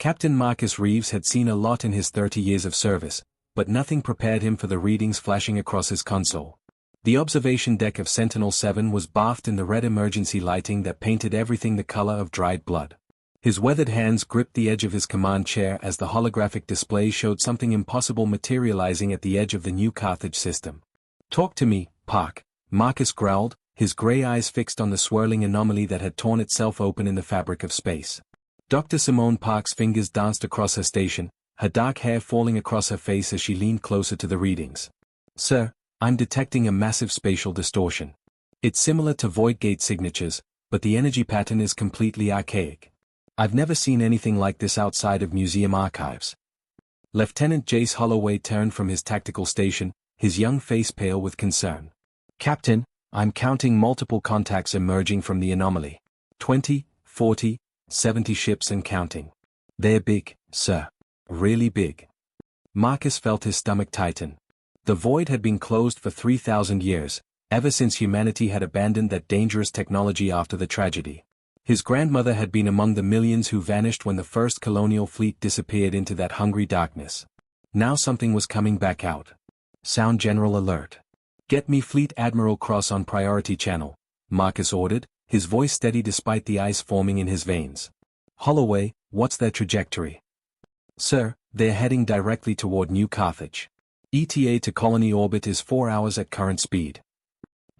Captain Marcus Reeves had seen a lot in his 30 years of service, but nothing prepared him for the readings flashing across his console. The observation deck of Sentinel-7 was bathed in the red emergency lighting that painted everything the color of dried blood. His weathered hands gripped the edge of his command chair as the holographic display showed something impossible materializing at the edge of the new Carthage system. "Talk to me, Park," Marcus growled, his gray eyes fixed on the swirling anomaly that had torn itself open in the fabric of space. Dr. Simone Park's fingers danced across her station, her dark hair falling across her face as she leaned closer to the readings. "Sir, I'm detecting a massive spatial distortion. It's similar to void gate signatures, but the energy pattern is completely archaic. I've never seen anything like this outside of museum archives." Lieutenant Jace Holloway turned from his tactical station, his young face pale with concern. "Captain, I'm counting multiple contacts emerging from the anomaly. 20, 40, 70 ships and counting. They're big, sir. Really big." Marcus felt his stomach tighten. The void had been closed for 3,000 years, ever since humanity had abandoned that dangerous technology after the tragedy. His grandmother had been among the millions who vanished when the first colonial fleet disappeared into that hungry darkness. Now something was coming back out. "Sound General alert. Get me Fleet Admiral Cross on priority channel," Marcus ordered, his voice steady despite the ice forming in his veins. "Holloway, what's their trajectory?" "Sir, they're heading directly toward New Carthage. ETA to colony orbit is 4 hours at current speed."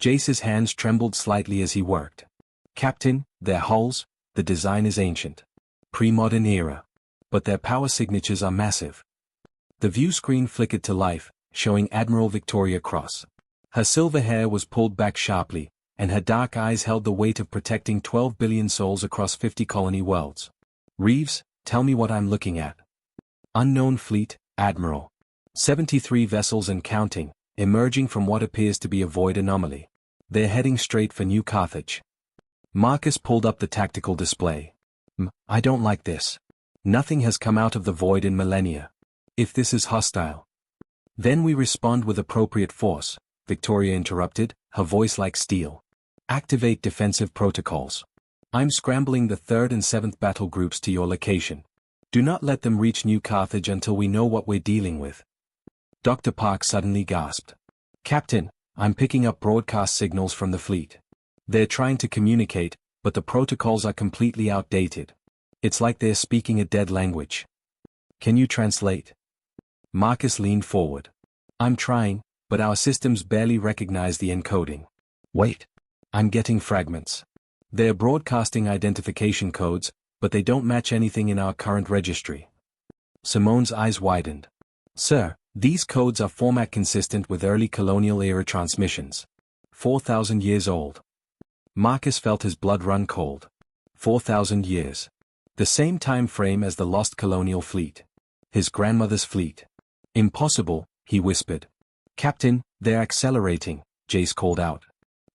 Jace's hands trembled slightly as he worked. "Captain, their hulls, the design is ancient. Pre-modern era. But their power signatures are massive." The view screen flickered to life, showing Admiral Victoria Cross. Her silver hair was pulled back sharply, and her dark eyes held the weight of protecting 12 billion souls across 50 colony worlds. "Reeves, tell me what I'm looking at." "Unknown fleet, Admiral. 73 vessels and counting, emerging from what appears to be a void anomaly. They're heading straight for New Carthage." Marcus pulled up the tactical display. I don't like this. Nothing has come out of the void in millennia. If this is hostile, then we respond with appropriate force," Victoria interrupted, her voice like steel. "Activate defensive protocols. I'm scrambling the 3rd and 7th battle groups to your location. Do not let them reach New Carthage until we know what we're dealing with." Dr. Park suddenly gasped. "Captain, I'm picking up broadcast signals from the fleet. They're trying to communicate, but the protocols are completely outdated. It's like they're speaking a dead language. Can you translate?" Marcus leaned forward. "I'm trying, but our systems barely recognize the encoding." "Wait. I'm getting fragments. They're broadcasting identification codes, but they don't match anything in our current registry." Simone's eyes widened. "Sir, these codes are format consistent with early colonial era transmissions. 4,000 years old." Marcus felt his blood run cold. 4,000 years. The same time frame as the lost colonial fleet. His grandmother's fleet. "Impossible," he whispered. "Captain, they're accelerating," Jace called out.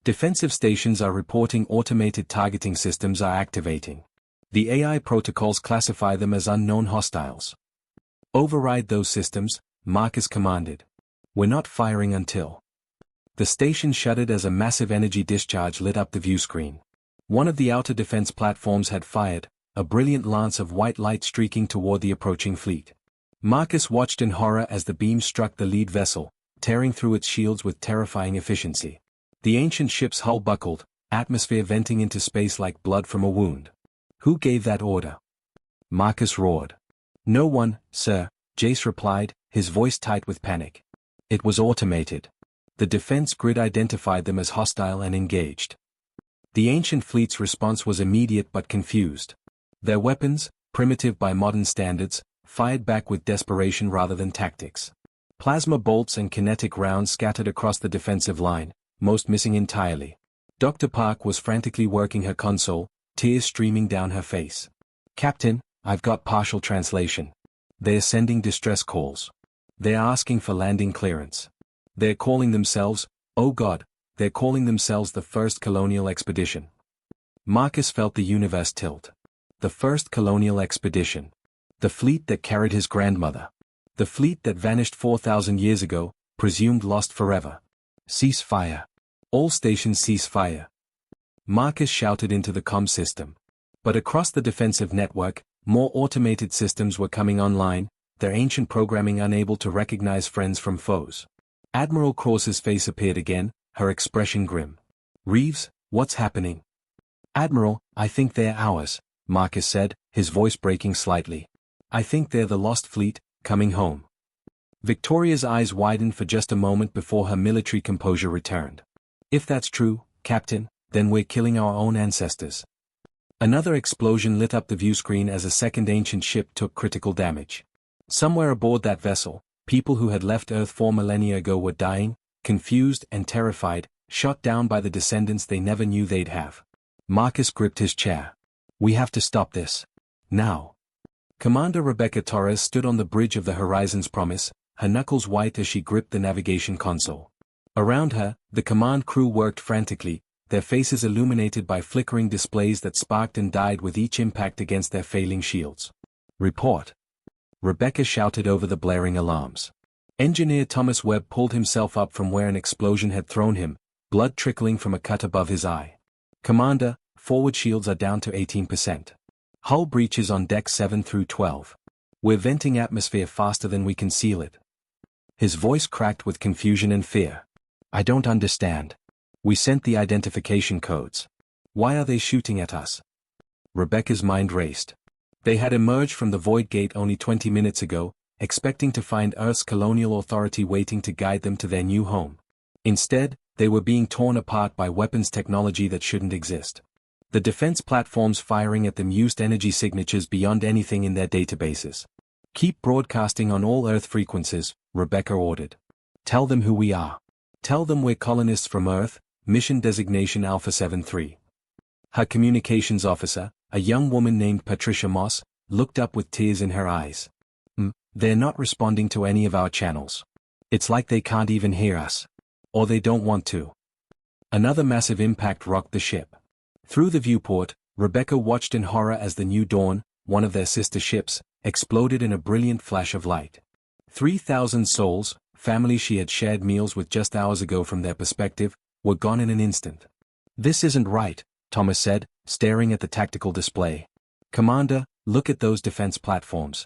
"Defensive stations are reporting automated targeting systems are activating. The AI protocols classify them as unknown hostiles." "Override those systems," Marcus commanded. "We're not firing until..." The station shuddered as a massive energy discharge lit up the view screen. One of the outer defense platforms had fired, a brilliant lance of white light streaking toward the approaching fleet. Marcus watched in horror as the beam struck the lead vessel, tearing through its shields with terrifying efficiency. The ancient ship's hull buckled, atmosphere venting into space like blood from a wound. "Who gave that order?" Marcus roared. "No one, sir," Jace replied, his voice tight with panic. "It was automated. The defense grid identified them as hostile and engaged." The ancient fleet's response was immediate but confused. Their weapons, primitive by modern standards, fired back with desperation rather than tactics. Plasma bolts and kinetic rounds scattered across the defensive line, most missing entirely. Dr. Park was frantically working her console, tears streaming down her face. "Captain, I've got partial translation. They're sending distress calls. They're asking for landing clearance. They're calling themselves, oh God, they're calling themselves the First Colonial Expedition." Marcus felt the universe tilt. The First Colonial Expedition. The fleet that carried his grandmother. The fleet that vanished 4,000 years ago, presumed lost forever. "Cease fire. All stations cease fire." Marcus shouted into the comm system. But across the defensive network, More automated systems were coming online, their ancient programming unable to recognize friends from foes. Admiral Cross's face appeared again, her expression grim. "Reeves, what's happening?" "Admiral, I think they're ours," Marcus said, his voice breaking slightly. "I think they're the Lost Fleet, coming home." Victoria's eyes widened for just a moment before her military composure returned. "If that's true, Captain, then we're killing our own ancestors." Another explosion lit up the viewscreen as a second ancient ship took critical damage. Somewhere aboard that vessel, people who had left Earth 4 millennia ago were dying, confused and terrified, shot down by the descendants they never knew they'd have. Marcus gripped his chair. "We have to stop this. Now." Commander Rebecca Torres stood on the bridge of the Horizon's Promise, her knuckles white as she gripped the navigation console. Around her, the command crew worked frantically, their faces illuminated by flickering displays that sparked and died with each impact against their failing shields. "Report." Rebecca shouted over the blaring alarms. Engineer Thomas Webb pulled himself up from where an explosion had thrown him, blood trickling from a cut above his eye. "Commander, forward shields are down to 18%. Hull breaches on decks 7 through 12. We're venting atmosphere faster than we can seal it." His voice cracked with confusion and fear. "I don't understand. We sent the identification codes. Why are they shooting at us?" Rebecca's mind raced. They had emerged from the Void Gate only 20 minutes ago, expecting to find Earth's colonial authority waiting to guide them to their new home. Instead, they were being torn apart by weapons technology that shouldn't exist. The defense platforms firing at them used energy signatures beyond anything in their databases. "Keep broadcasting on all Earth frequencies," Rebecca ordered. "Tell them who we are. Tell them we're colonists from Earth, mission designation Alpha 73. Her communications officer, a young woman named Patricia Moss, looked up with tears in her eyes. They're not responding to any of our channels. It's like they can't even hear us. Or they don't want to." Another massive impact rocked the ship. Through the viewport, Rebecca watched in horror as the New Dawn, one of their sister ships, exploded in a brilliant flash of light. 3,000 souls, families she had shared meals with just hours ago from their perspective, were gone in an instant. "This isn't right," Thomas said, staring at the tactical display. "Commander, look at those defense platforms.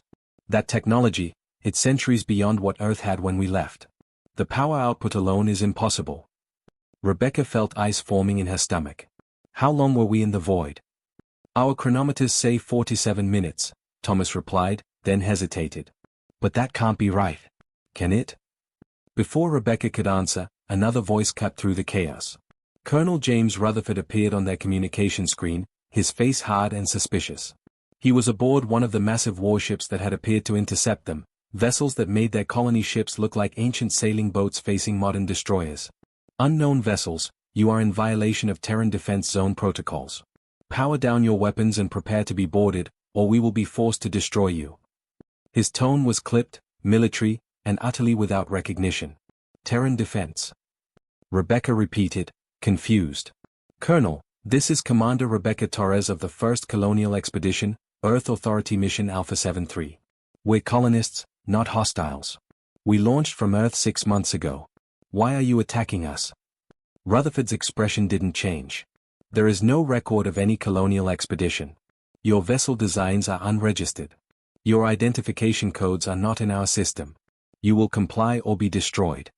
That technology, it's centuries beyond what Earth had when we left. The power output alone is impossible." Rebecca felt ice forming in her stomach. "How long were we in the void?" "Our chronometers say 47 minutes, Thomas replied, then hesitated. "But that can't be right. Can it?" Before Rebecca could answer, another voice cut through the chaos. Colonel James Rutherford appeared on their communication screen, his face hard and suspicious. He was aboard one of the massive warships that had appeared to intercept them, vessels that made their colony ships look like ancient sailing boats facing modern destroyers. "Unknown vessels, you are in violation of Terran Defense Zone protocols. Power down your weapons and prepare to be boarded, or we will be forced to destroy you." His tone was clipped, military, and utterly without recognition. "Terran Defense." Rebecca repeated, confused. "Colonel, this is Commander Rebecca Torres of the 1st Colonial Expedition, Earth Authority Mission Alpha 73. We're colonists, not hostiles. We launched from Earth 6 months ago. Why are you attacking us?" Rutherford's expression didn't change. "There is no record of any colonial expedition. Your vessel designs are unregistered. Your identification codes are not in our system. You will comply or be destroyed."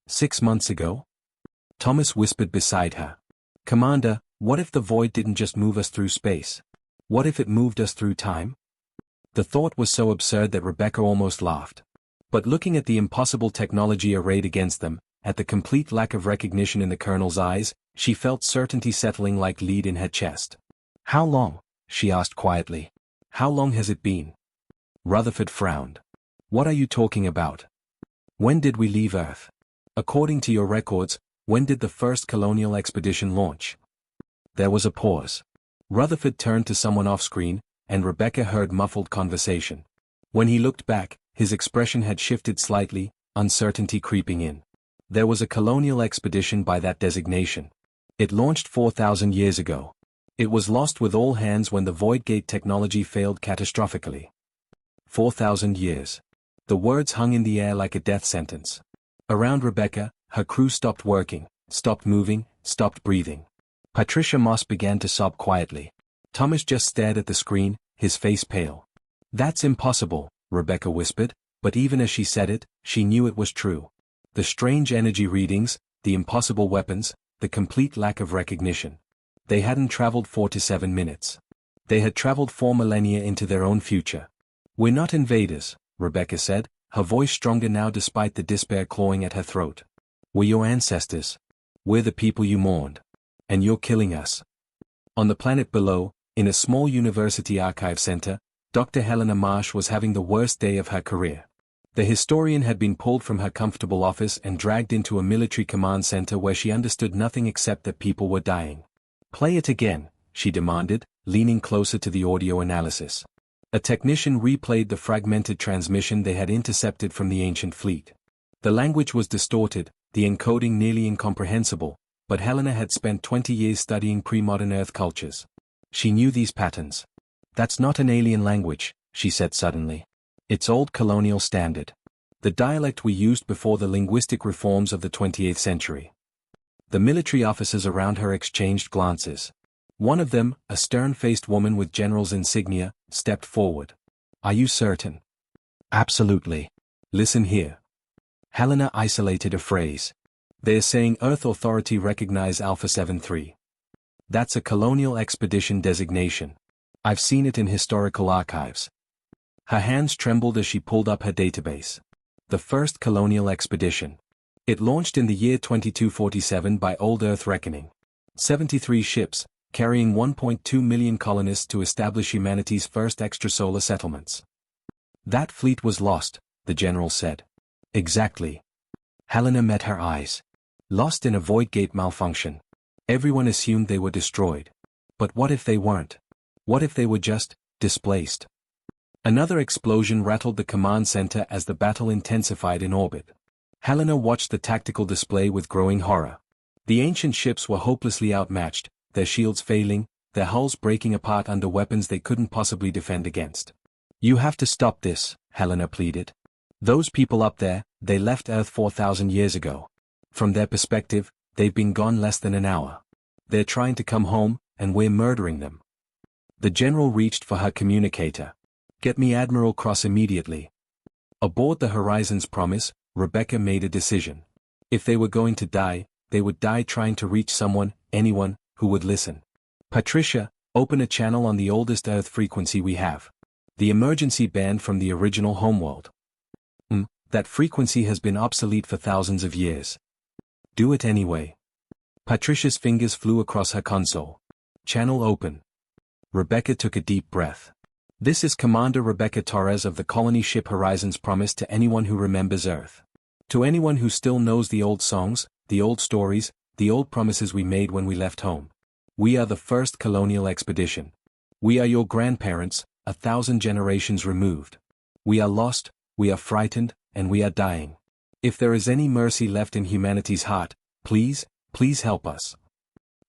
"6 months ago?" Thomas whispered beside her. "Commander, what if the void didn't just move us through space? What if it moved us through time?" The thought was so absurd that Rebecca almost laughed. But looking at the impossible technology arrayed against them, at the complete lack of recognition in the colonel's eyes, she felt certainty settling like lead in her chest. "How long?" she asked quietly. "How long has it been?" Rutherford frowned. "What are you talking about? When did we leave Earth? According to your records, when did the 1st Colonial Expedition launch?" There was a pause. Rutherford turned to someone off-screen, and Rebecca heard muffled conversation. When he looked back, his expression had shifted slightly, uncertainty creeping in. There was a colonial expedition by that designation. It launched 4,000 years ago. It was lost with all hands when the Void Gate technology failed catastrophically. 4,000 years. The words hung in the air like a death sentence. Around Rebecca, her crew stopped working, stopped moving, stopped breathing. Patricia Moss began to sob quietly. Thomas just stared at the screen, his face pale. "That's impossible," Rebecca whispered, but even as she said it, she knew it was true. The strange energy readings, the impossible weapons, the complete lack of recognition. They hadn't traveled 4 to 7 minutes. They had traveled 4 millennia into their own future. "We're not invaders," Rebecca said, her voice stronger now despite the despair clawing at her throat. "We're your ancestors. We're the people you mourned. And you're killing us." On the planet below, in a small university archive center, Dr. Helena Marsh was having the worst day of her career. The historian had been pulled from her comfortable office and dragged into a military command center where she understood nothing except that people were dying. "Play it again," she demanded, leaning closer to the audio analysis. A technician replayed the fragmented transmission they had intercepted from the ancient fleet. The language was distorted, the encoding nearly incomprehensible, but Helena had spent 20 years studying pre-modern Earth cultures. She knew these patterns. "That's not an alien language," she said suddenly. "It's old colonial standard. The dialect we used before the linguistic reforms of the 28th century." The military officers around her exchanged glances. One of them, a stern-faced woman with general's insignia, stepped forward. "Are you certain?" "Absolutely. Listen here." Helena isolated a phrase. "They're saying Earth Authority recognize Alpha 73. That's a colonial expedition designation. I've seen it in historical archives." Her hands trembled as she pulled up her database. The first colonial expedition. It launched in the year 2247 by Old Earth reckoning. 73 ships, carrying 1.2 million colonists to establish humanity's first extrasolar settlements. "That fleet was lost," the general said. "Exactly." Helena met her eyes. "Lost in a void gate malfunction. Everyone assumed they were destroyed. But what if they weren't? What if they were just displaced?" Another explosion rattled the command center as the battle intensified in orbit. Helena watched the tactical display with growing horror. The ancient ships were hopelessly outmatched, their shields failing, their hulls breaking apart under weapons they couldn't possibly defend against. "You have to stop this," Helena pleaded. "Those people up there, they left Earth 4,000 years ago. From their perspective, they've been gone less than an hour. They're trying to come home, and we're murdering them." The general reached for her communicator. "Get me Admiral Cross immediately." Aboard the Horizon's Promise, Rebecca made a decision. If they were going to die, they would die trying to reach someone, anyone, who would listen. "Patricia, open a channel on the oldest Earth frequency we have. The emergency band from the original homeworld." That frequency has been obsolete for thousands of years." "Do it anyway." Patricia's fingers flew across her console. "Channel open." Rebecca took a deep breath. "This is Commander Rebecca Torres of the colony ship Horizon's Promise to anyone who remembers Earth. To anyone who still knows the old songs, the old stories, the old promises we made when we left home. We are the first colonial expedition. We are your grandparents, 1,000 generations removed. We are lost, we are frightened, and we are dying. If there is any mercy left in humanity's heart, please, please help us."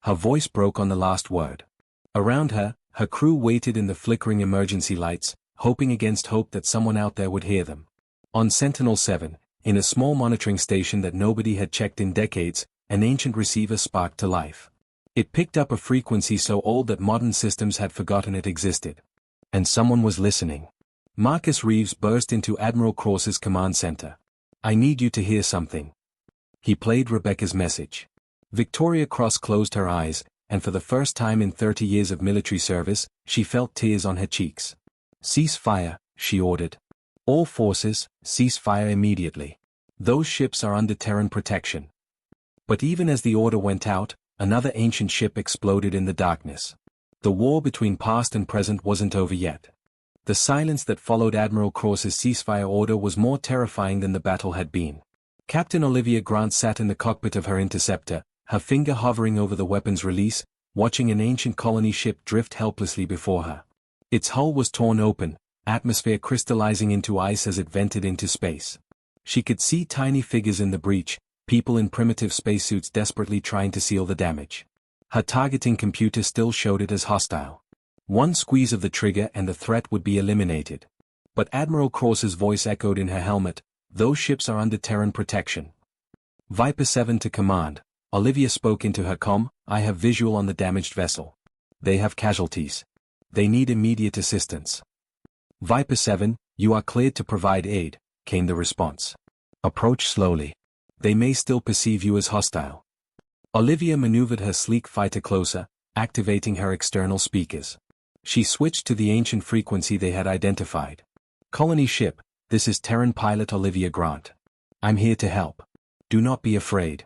Her voice broke on the last word. Around her, her crew waited in the flickering emergency lights, hoping against hope that someone out there would hear them. On Sentinel-7, in a small monitoring station that nobody had checked in decades, an ancient receiver sparked to life. It picked up a frequency so old that modern systems had forgotten it existed. And someone was listening. Marcus Reeves burst into Admiral Cross's command center. "I need you to hear something." He played Rebecca's message. Victoria Cross closed her eyes, and for the first time in 30 years of military service, she felt tears on her cheeks. "Cease fire," she ordered. "All forces, cease fire immediately. Those ships are under Terran protection." But even as the order went out, another ancient ship exploded in the darkness. The war between past and present wasn't over yet. The silence that followed Admiral Cross's ceasefire order was more terrifying than the battle had been. Captain Olivia Grant sat in the cockpit of her interceptor, her finger hovering over the weapon's release, watching an ancient colony ship drift helplessly before her. Its hull was torn open, atmosphere crystallizing into ice as it vented into space. She could see tiny figures in the breach, people in primitive spacesuits desperately trying to seal the damage. Her targeting computer still showed it as hostile. One squeeze of the trigger and the threat would be eliminated. But Admiral Cross's voice echoed in her helmet, "Those ships are under Terran protection." "Viper 7 to command," Olivia spoke into her comm, "I have visual on the damaged vessel. They have casualties. They need immediate assistance. Viper 7, you are cleared to provide aid, came the response. Approach slowly. They may still perceive you as hostile. Olivia maneuvered her sleek fighter closer, activating her external speakers. She switched to the ancient frequency they had identified. Colony ship, this is Terran pilot Olivia Grant. I'm here to help. Do not be afraid.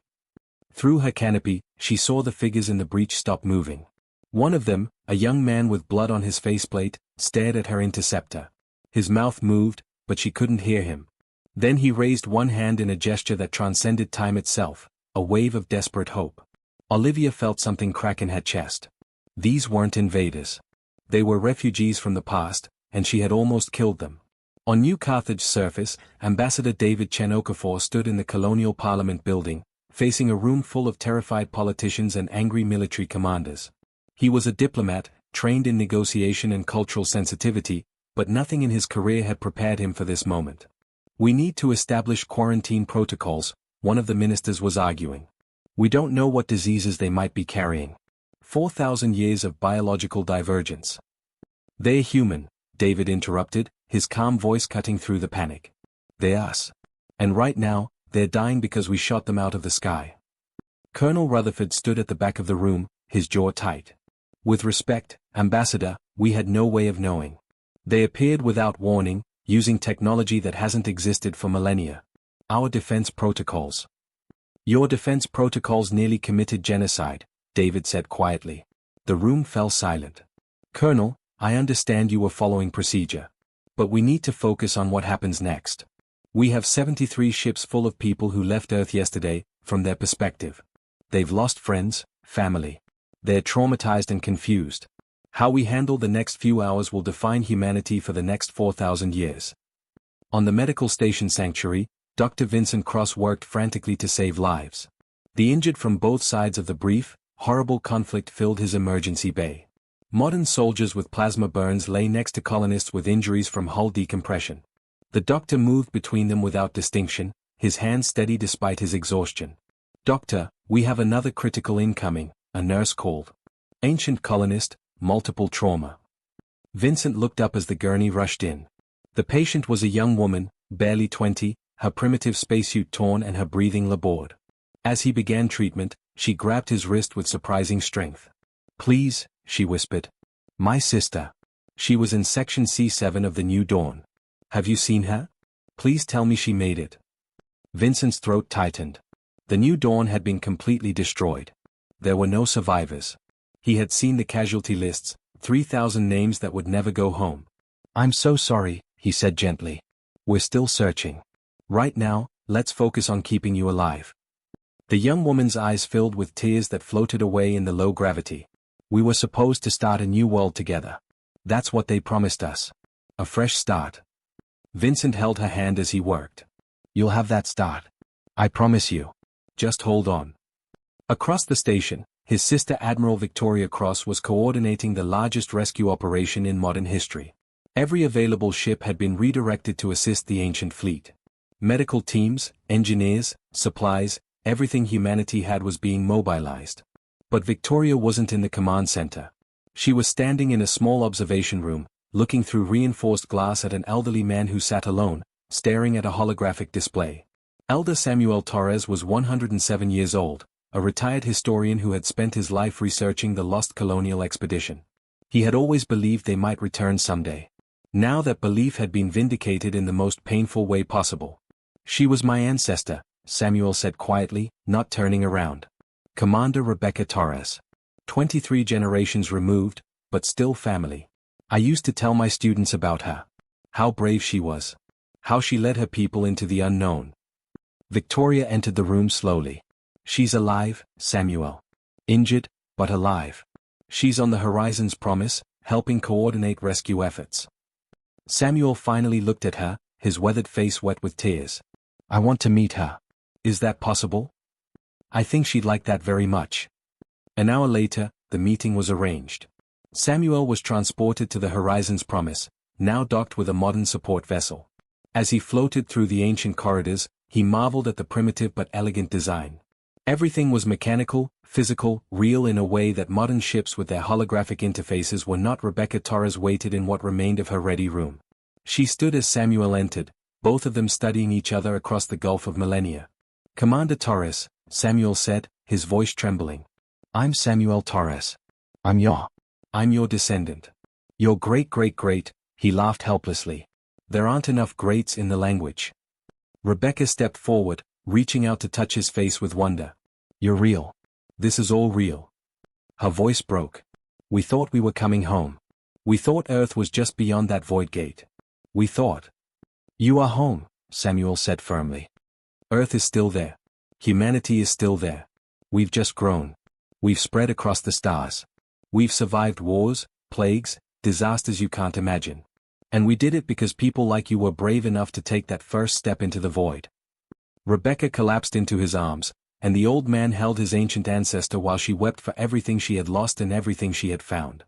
Through her canopy, she saw the figures in the breach stop moving. One of them, a young man with blood on his faceplate, stared at her interceptor. His mouth moved, but she couldn't hear him. Then he raised one hand in a gesture that transcended time itself, a wave of desperate hope. Olivia felt something crack in her chest. These weren't invaders. They were refugees from the past, and she had almost killed them. On New Carthage's surface, Ambassador David Chen Okafor stood in the colonial parliament building, facing a room full of terrified politicians and angry military commanders. He was a diplomat, trained in negotiation and cultural sensitivity, but nothing in his career had prepared him for this moment. We need to establish quarantine protocols, one of the ministers was arguing. We don't know what diseases they might be carrying. 4,000 years of biological divergence. They're human, David interrupted, his calm voice cutting through the panic. They're us. And right now, they're dying because we shot them out of the sky. Colonel Rutherford stood at the back of the room, his jaw tight. With respect, Ambassador, we had no way of knowing. They appeared without warning, using technology that hasn't existed for millennia. Our defense protocols. Your defense protocols nearly committed genocide, David said quietly. The room fell silent. Colonel, I understand you were following procedure. But we need to focus on what happens next. We have 73 ships full of people who left Earth yesterday, from their perspective. They've lost friends, family. They're traumatized and confused. How we handle the next few hours will define humanity for the next 4,000 years. On the medical station sanctuary, Dr. Vincent Cross worked frantically to save lives. The injured from both sides of the brief, horrible conflict filled his emergency bay. Modern soldiers with plasma burns lay next to colonists with injuries from hull decompression. The doctor moved between them without distinction, his hands steady despite his exhaustion. Doctor, we have another critical incoming, a nurse called. Ancient colonist, multiple trauma. Vincent looked up as the gurney rushed in. The patient was a young woman, barely 20, her primitive spacesuit torn and her breathing labored. As he began treatment, she grabbed his wrist with surprising strength. Please, she whispered. My sister. She was in Section C7 of the New Dawn. Have you seen her? Please tell me she made it. Vincent's throat tightened. The New Dawn had been completely destroyed. There were no survivors. He had seen the casualty lists, 3,000 names that would never go home. I'm so sorry, he said gently. We're still searching. Right now, let's focus on keeping you alive. The young woman's eyes filled with tears that floated away in the low gravity. We were supposed to start a new world together. That's what they promised us. A fresh start. Vincent held her hand as he worked. You'll have that start. I promise you. Just hold on. Across the station, his sister Admiral Victoria Cross was coordinating the largest rescue operation in modern history. Every available ship had been redirected to assist the ancient fleet. Medical teams, engineers, supplies, everything humanity had was being mobilized. But Victoria wasn't in the command center. She was standing in a small observation room, looking through reinforced glass at an elderly man who sat alone, staring at a holographic display. Elder Samuel Torres was 107 years old, a retired historian who had spent his life researching the lost colonial expedition. He had always believed they might return someday. Now that belief had been vindicated in the most painful way possible. She was my ancestor, Samuel said quietly, not turning around. Commander Rebecca Torres. 23 generations removed, but still family. I used to tell my students about her. How brave she was. How she led her people into the unknown. Victoria entered the room slowly. She's alive, Samuel. Injured, but alive. She's on the Horizon's Promise, helping coordinate rescue efforts. Samuel finally looked at her, his weathered face wet with tears. I want to meet her. Is that possible? I think she'd like that very much. An hour later, the meeting was arranged. Samuel was transported to the Horizon's Promise, now docked with a modern support vessel. As he floated through the ancient corridors, he marveled at the primitive but elegant design. Everything was mechanical, physical, real in a way that modern ships with their holographic interfaces were not. Rebecca Torres waited in what remained of her ready room. She stood as Samuel entered, both of them studying each other across the gulf of millennia. "Commander Torres," Samuel said, his voice trembling. "I'm Samuel Torres. I'm your descendant. Your great-great-great," he laughed helplessly. "There aren't enough greats in the language." Rebecca stepped forward, reaching out to touch his face with wonder. "You're real. This is all real." Her voice broke. "We thought we were coming home. We thought Earth was just beyond that void gate. We thought." "You are home," Samuel said firmly. "Earth is still there. Humanity is still there. We've just grown. We've spread across the stars. We've survived wars, plagues, disasters you can't imagine. And we did it because people like you were brave enough to take that first step into the void." Rebecca collapsed into his arms, and the old man held his ancient ancestor while she wept for everything she had lost and everything she had found.